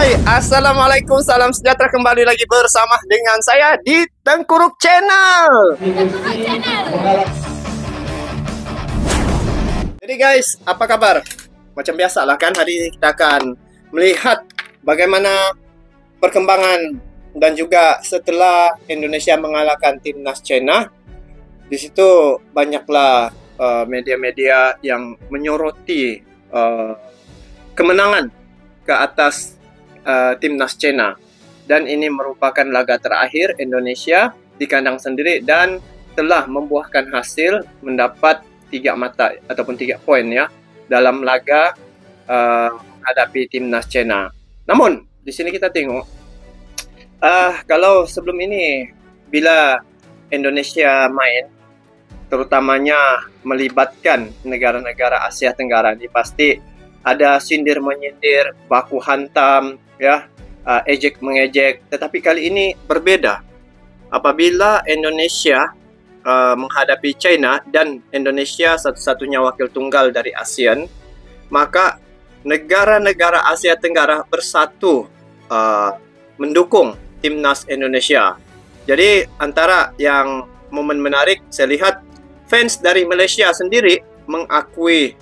Hai, assalamualaikum, salam sejahtera, kembali lagi bersama dengan saya di Tengkuruk Channel. Jadi guys, apa kabar? Macam biasa lah kan, hari ini kita akan melihat bagaimana perkembangan dan juga setelah Indonesia mengalahkan timnas China. Di situ banyaklah media-media yang menyoroti kemenangan ke atas timnas China, dan ini merupakan laga terakhir Indonesia di kandang sendiri dan telah membuahkan hasil mendapat 3 mata ataupun 3 poin ya dalam laga menghadapi timnas China. Namun di sini kita tengok kalau sebelum ini bila Indonesia main, terutamanya melibatkan negara-negara Asia Tenggara, ini pasti ada sindir menyindir, baku hantam, ya, ejek mengejek. Tetapi kali ini berbeda. Apabila Indonesia menghadapi China dan Indonesia satu-satunya wakil tunggal dari ASEAN, maka negara-negara Asia Tenggara bersatu mendukung timnas Indonesia. Jadi antara yang momen menarik, saya lihat fans dari Malaysia sendiri mengakui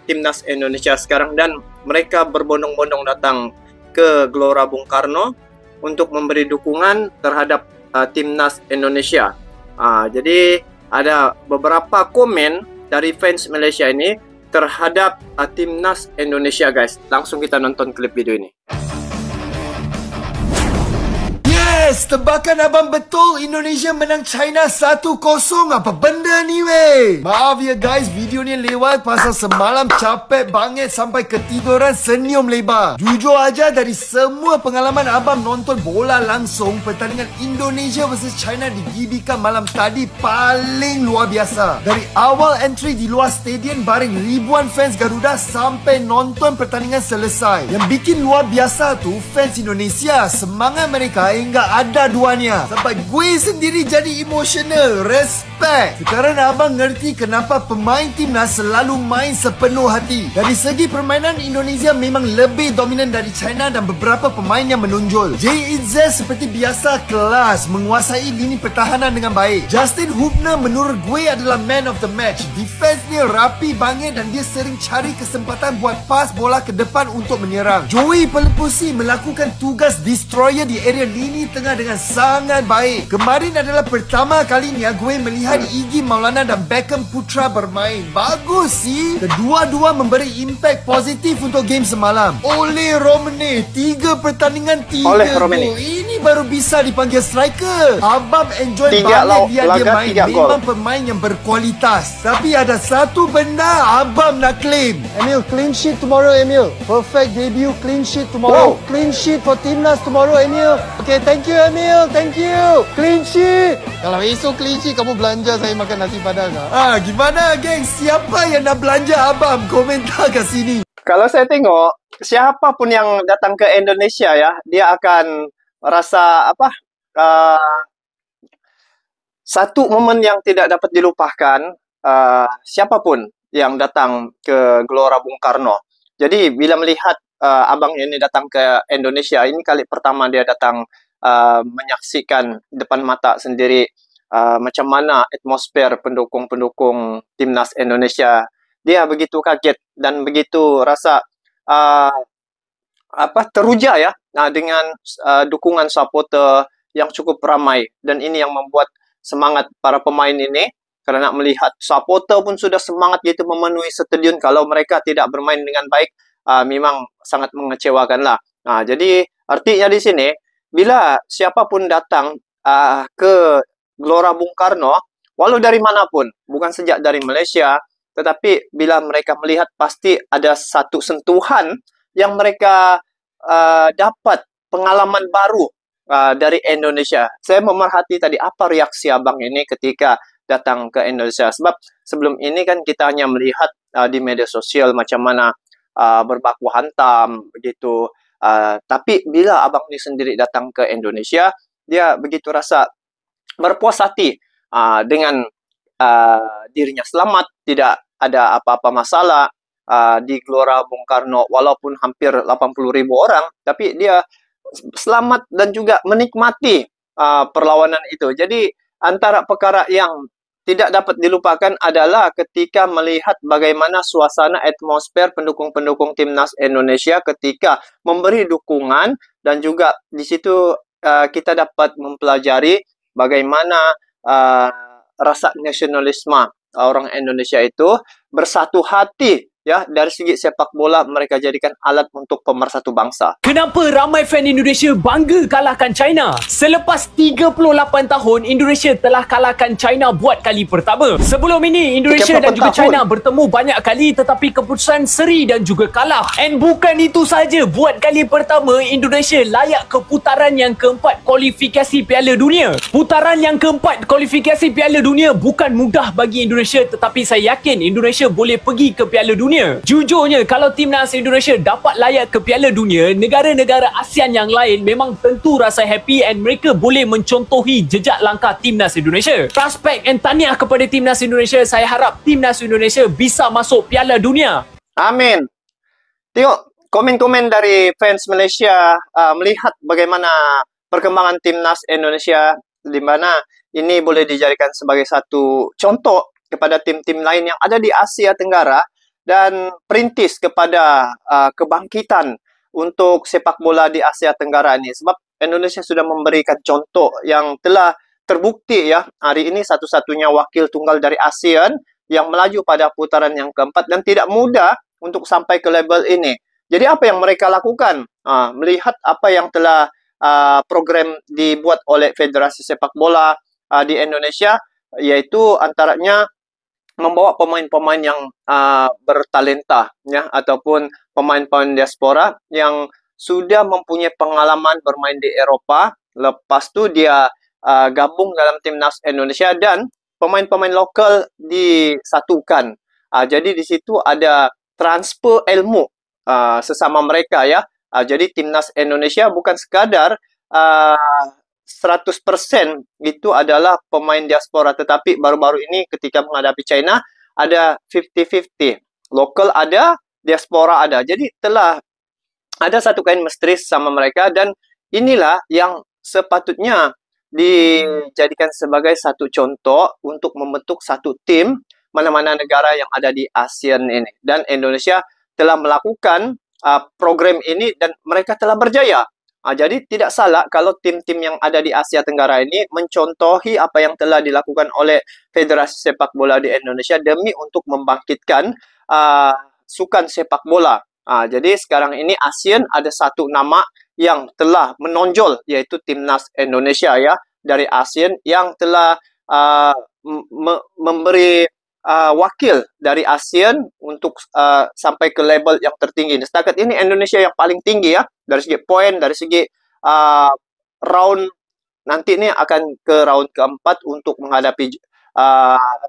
timnas Indonesia sekarang, dan mereka berbondong-bondong datang ke Gelora Bung Karno untuk memberi dukungan terhadap timnas Indonesia. Jadi ada beberapa komen dari fans Malaysia ini terhadap timnas Indonesia guys. Langsung kita nonton klip video ini. Yes, tebakan abang betul. Indonesia menang China 1-0. Apa benda ni weh? Maaf ya guys, video ni lewat pasal semalam capek banget sampai ketiduran senyum lebar. Jujur aja, dari semua pengalaman abang nonton bola langsung, pertandingan Indonesia vs China di GBK malam tadi paling luar biasa. Dari awal entry di luar stadium bareng ribuan fans Garuda sampai nonton pertandingan selesai. Yang bikin luar biasa tu fans Indonesia, semangat mereka hingga ada duanya. Sampai gue sendiri jadi emotional. Respect. Sekarang abang ngerti kenapa pemain timnas selalu main sepenuh hati. Dari segi permainan, Indonesia memang lebih dominan dari China dan beberapa pemain yang menonjol. JIZ seperti biasa kelas, menguasai lini pertahanan dengan baik. Justin Hubner menurut gue adalah man of the match. Defense dia rapi banget dan dia sering cari kesempatan buat pas bola ke depan untuk menyerang. Joey Pelepusi melakukan tugas destroyer di area lini tengah dengan sangat baik. Kemarin adalah pertama kalinya gue melihat Iggy Maulana dan Beckham Putra bermain. Bagus sih. Kedua-dua memberi impact positif untuk game semalam. Ole Romane, 3 pertandingan 3 gol. Ini baru bisa dipanggil striker. Abang enjoy banget lihat dia main. Memang pemain yang berkualitas. Tapi ada satu benda abang nak claim. Emil, clean sheet tomorrow, Emil. Perfect debut, clean sheet tomorrow. Wow. Clean sheet for timnas tomorrow, Emil. Okay, thank you, Emil. Thank you. Clean sheet. Kalau esok clean sheet, kamu belanja saya makan nasi padang. Gimana geng? Siapa yang nak belanja abang? Komentar kat sini. Kalau saya tengok, siapapun yang datang ke Indonesia ya, dia akan rasa apa? Satu momen yang tidak dapat dilupakan, siapapun yang datang ke Gelora Bung Karno. Jadi bila melihat abang ini datang ke Indonesia, ini kali pertama dia datang menyaksikan depan mata sendiri macam mana atmosfer pendukung-pendukung timnas Indonesia. Dia begitu kaget dan begitu rasa teruja ya dengan dukungan supporter yang cukup ramai, dan ini yang membuat semangat para pemain ini, karena melihat supporter pun sudah semangat gitu memenuhi stadion. Kalau mereka tidak bermain dengan baik, memang sangat mengecewakan lah. Jadi artinya di sini, bila siapapun datang ke Gelora Bung Karno, walau dari manapun, bukan sejak dari Malaysia, tetapi bila mereka melihat, pasti ada satu sentuhan yang mereka dapat pengalaman baru dari Indonesia. Saya memerhati tadi apa reaksi abang ini ketika datang ke Indonesia. Sebab sebelum ini kan kita hanya melihat di media sosial macam mana berbaku hantam begitu. Tapi bila abang ini sendiri datang ke Indonesia, dia begitu rasa berpuas hati dengan dirinya selamat, tidak ada apa-apa masalah. di Gelora Bung Karno, walaupun hampir 80.000 orang, tapi dia selamat dan juga menikmati perlawanan itu. Jadi antara perkara yang tidak dapat dilupakan adalah ketika melihat bagaimana suasana atmosfer pendukung-pendukung timnas Indonesia ketika memberi dukungan, dan juga di situ kita dapat mempelajari bagaimana rasa nasionalisme orang Indonesia itu bersatu hati. Ya, dari segi sepak bola mereka jadikan alat untuk pemersatu bangsa. Kenapa ramai fan Indonesia bangga kalahkan China? Selepas 38 tahun, Indonesia telah kalahkan China buat kali pertama. Sebelum ini, Indonesia dan juga China bertemu banyak kali tetapi keputusan seri dan juga kalah. And bukan itu saja, buat kali pertama, Indonesia layak ke putaran yang keempat kualifikasi Piala Dunia. Putaran yang keempat kualifikasi Piala Dunia bukan mudah bagi Indonesia, tetapi saya yakin Indonesia boleh pergi ke Piala Dunia. Jujurnya, kalau timnas Indonesia dapat layak ke Piala Dunia, negara-negara ASEAN yang lain memang tentu rasa happy and mereka boleh mencontohi jejak langkah timnas Indonesia. Prospek and tahniah kepada timnas Indonesia. Saya harap timnas Indonesia bisa masuk Piala Dunia. Amin. Tengok komen-komen dari fans Malaysia melihat bagaimana perkembangan timnas Indonesia, di mana ini boleh dijadikan sebagai satu contoh kepada tim-tim lain yang ada di Asia Tenggara dan perintis kepada kebangkitan untuk sepak bola di Asia Tenggara ini. Sebab Indonesia sudah memberikan contoh yang telah terbukti ya. Hari ini satu-satunya wakil tunggal dari ASEAN yang melaju pada putaran yang keempat, dan tidak mudah untuk sampai ke level ini. Jadi apa yang mereka lakukan? Melihat apa yang telah program dibuat oleh Federasi Sepak Bola di Indonesia, yaitu antaranya membawa pemain-pemain yang bertalenta ya, ataupun pemain-pemain diaspora yang sudah mempunyai pengalaman bermain di Eropa. Lepas tu dia gabung dalam timnas Indonesia dan pemain-pemain lokal disatukan. Jadi di situ ada transfer ilmu sesama mereka ya. Jadi timnas Indonesia bukan sekadar 100% itu adalah pemain diaspora, tetapi baru-baru ini ketika menghadapi China ada 50-50. Lokal ada, diaspora ada. Jadi telah ada satu chemistry sama mereka, dan inilah yang sepatutnya dijadikan sebagai satu contoh untuk membentuk satu tim mana-mana negara yang ada di ASEAN ini. Dan Indonesia telah melakukan program ini dan mereka telah berjaya. Jadi tidak salah kalau tim-tim yang ada di Asia Tenggara ini mencontohi apa yang telah dilakukan oleh Federasi Sepak Bola di Indonesia demi untuk membangkitkan sukan sepak bola. Jadi sekarang ini ASEAN ada satu nama yang telah menonjol, yaitu timnas Indonesia ya, dari ASEAN yang telah memberi wakil dari ASEAN untuk sampai ke level yang tertinggi. Setakat ini Indonesia yang paling tinggi ya, dari segi poin, dari segi round nanti ini akan ke round keempat untuk menghadapi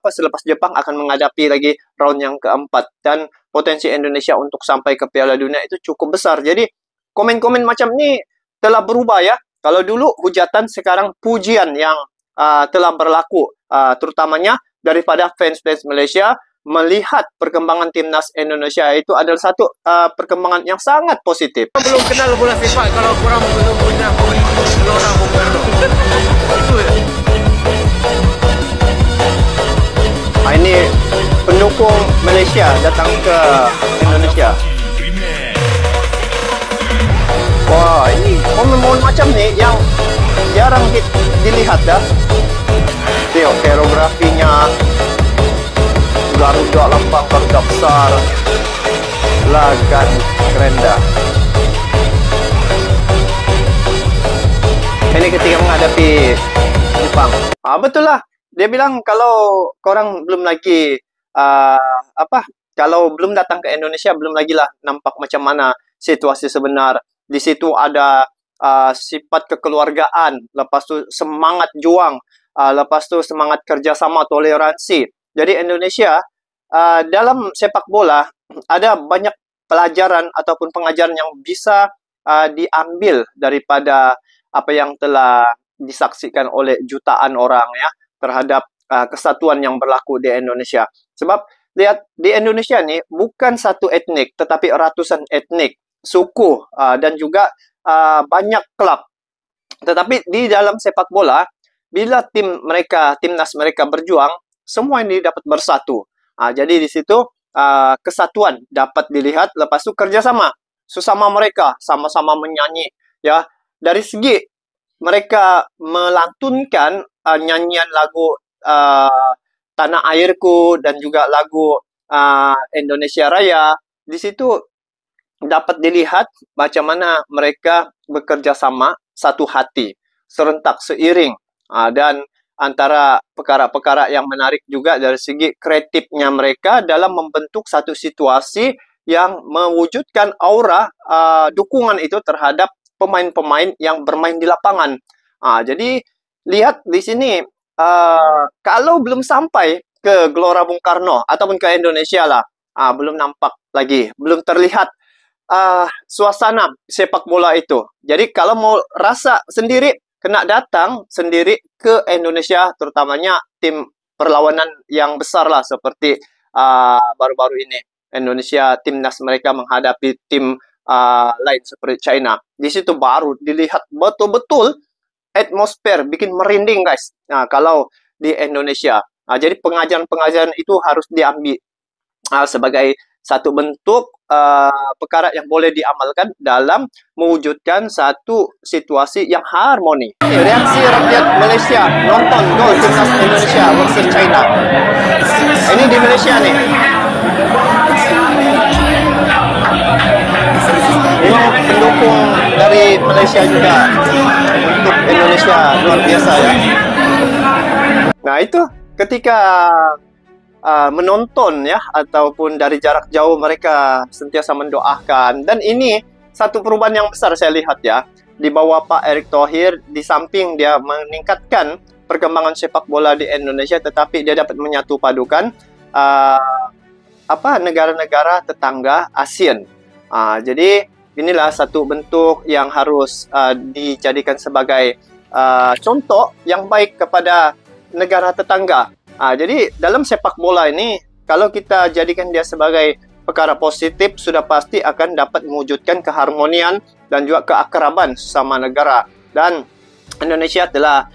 selepas Jepang akan menghadapi lagi round yang keempat, dan potensi Indonesia untuk sampai ke Piala Dunia itu cukup besar. Jadi komen-komen macam ini telah berubah ya. Kalau dulu hujatan, sekarang pujian yang telah berlaku, terutamanya daripada fans-fans Malaysia melihat perkembangan timnas Indonesia itu adalah satu perkembangan yang sangat positif. Belum kenal bola sepak kalau kurang belum punya Gelora Bung Karno. Itu ya. Ini pendukung Malaysia datang ke Indonesia. Wah, ini momen-momen macam nih yang jarang dilihat dah. Tengok koreografinya, Garuda, lambang Garuda besar, lagan keren dah. Ini ketika menghadapi Jepang. Betul lah. Dia bilang kalau korang belum lagi kalau belum datang ke Indonesia, belum lagi lah nampak macam mana situasi sebenar. Di situ ada sifat kekeluargaan, lepas tu semangat juang, lepas tu semangat kerjasama, toleransi. Jadi Indonesia dalam sepak bola ada banyak pelajaran ataupun pengajaran yang bisa diambil daripada apa yang telah disaksikan oleh jutaan orang ya terhadap kesatuan yang berlaku di Indonesia. Sebab lihat di Indonesia nih bukan satu etnik tetapi ratusan etnik, suku dan juga banyak klub. Tetapi di dalam sepak bola bila timnas mereka berjuang, semua ini dapat bersatu. Jadi di situ kesatuan dapat dilihat, lepas itu kerjasama sesama mereka sama-sama menyanyi ya. Dari segi mereka melantunkan nyanyian lagu Tanah Airku dan juga lagu Indonesia Raya, di situ dapat dilihat bagaimana mereka bekerja sama satu hati, serentak seiring. Dan antara perkara-perkara yang menarik juga dari segi kreatifnya mereka dalam membentuk satu situasi yang mewujudkan aura dukungan itu terhadap pemain-pemain yang bermain di lapangan. Jadi lihat di sini, kalau belum sampai ke Gelora Bung Karno ataupun ke Indonesia lah, belum nampak lagi, belum terlihat suasana sepak bola itu. Jadi kalau mau rasa sendiri, kena datang sendiri ke Indonesia, terutamanya tim perlawanan yang besar lah seperti baru-baru ini Indonesia timnas mereka menghadapi tim lain seperti China. Di situ baru dilihat betul-betul atmosfer bikin merinding guys. Kalau di Indonesia, jadi pengajaran-pengajaran itu harus diambil sebagai satu bentuk perkara yang boleh diamalkan dalam mewujudkan satu situasi yang harmoni. Reaksi rakyat Malaysia nonton gol timnas Indonesia versus China. Ini di Malaysia nih. Ini pendukung dari Malaysia juga untuk Indonesia luar biasa ya. Nah itu ketika menonton ya, ataupun dari jarak jauh mereka sentiasa mendoakan. Dan ini satu perubahan yang besar saya lihat ya, di bawah Pak Erick Thohir. Di samping dia meningkatkan perkembangan sepak bola di Indonesia, tetapi dia dapat menyatu padukan negara-negara tetangga ASEAN. Jadi inilah satu bentuk yang harus dijadikan sebagai contoh yang baik kepada negara tetangga. Jadi dalam sepak bola ini, kalau kita jadikan dia sebagai perkara positif, sudah pasti akan dapat mewujudkan keharmonian dan juga keakraban sesama negara. Dan Indonesia telah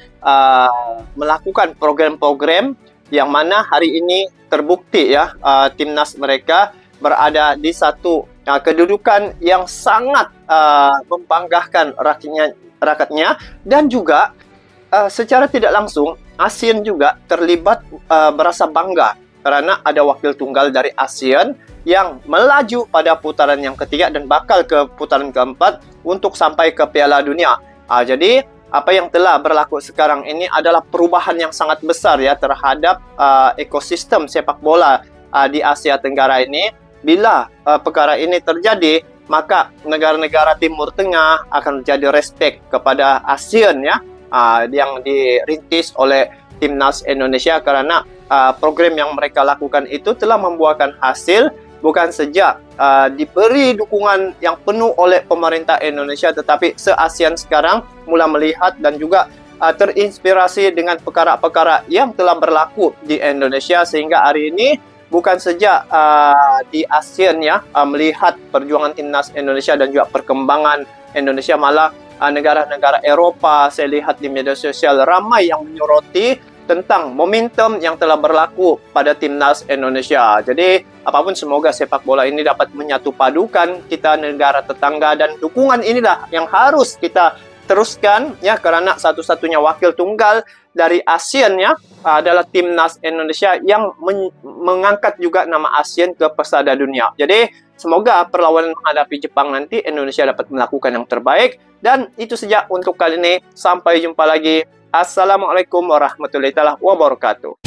melakukan program-program yang mana hari ini terbukti ya, timnas mereka berada di satu kedudukan yang sangat membanggakan rakyatnya, dan juga secara tidak langsung ASEAN juga terlibat berasa bangga karena ada wakil tunggal dari ASEAN yang melaju pada putaran yang ketiga dan bakal ke putaran keempat untuk sampai ke Piala Dunia. Jadi apa yang telah berlaku sekarang ini adalah perubahan yang sangat besar ya terhadap ekosistem sepak bola di Asia Tenggara ini. Bila perkara ini terjadi, maka negara-negara Timur Tengah akan menjadi respect kepada ASEAN ya, yang dirintis oleh timnas Indonesia, karena program yang mereka lakukan itu telah membuahkan hasil, bukan sejak diberi dukungan yang penuh oleh pemerintah Indonesia, tetapi se-ASEAN sekarang mulai melihat dan juga terinspirasi dengan perkara-perkara yang telah berlaku di Indonesia, sehingga hari ini bukan sejak di ASEAN ya melihat perjuangan timnas Indonesia dan juga perkembangan Indonesia, malah negara-negara Eropa, saya lihat di media sosial ramai yang menyoroti tentang momentum yang telah berlaku pada timnas Indonesia. Jadi apapun, semoga sepak bola ini dapat menyatu padukan kita negara tetangga, dan dukungan inilah yang harus kita teruskan ya, karena satu-satunya wakil tunggal dari ASEAN ya adalah timnas Indonesia yang mengangkat juga nama ASEAN ke pesada dunia. Jadi semoga perlawanan menghadapi Jepang nanti Indonesia dapat melakukan yang terbaik. Dan itu saja untuk kali ini. Sampai jumpa lagi. Assalamualaikum warahmatullahi wabarakatuh.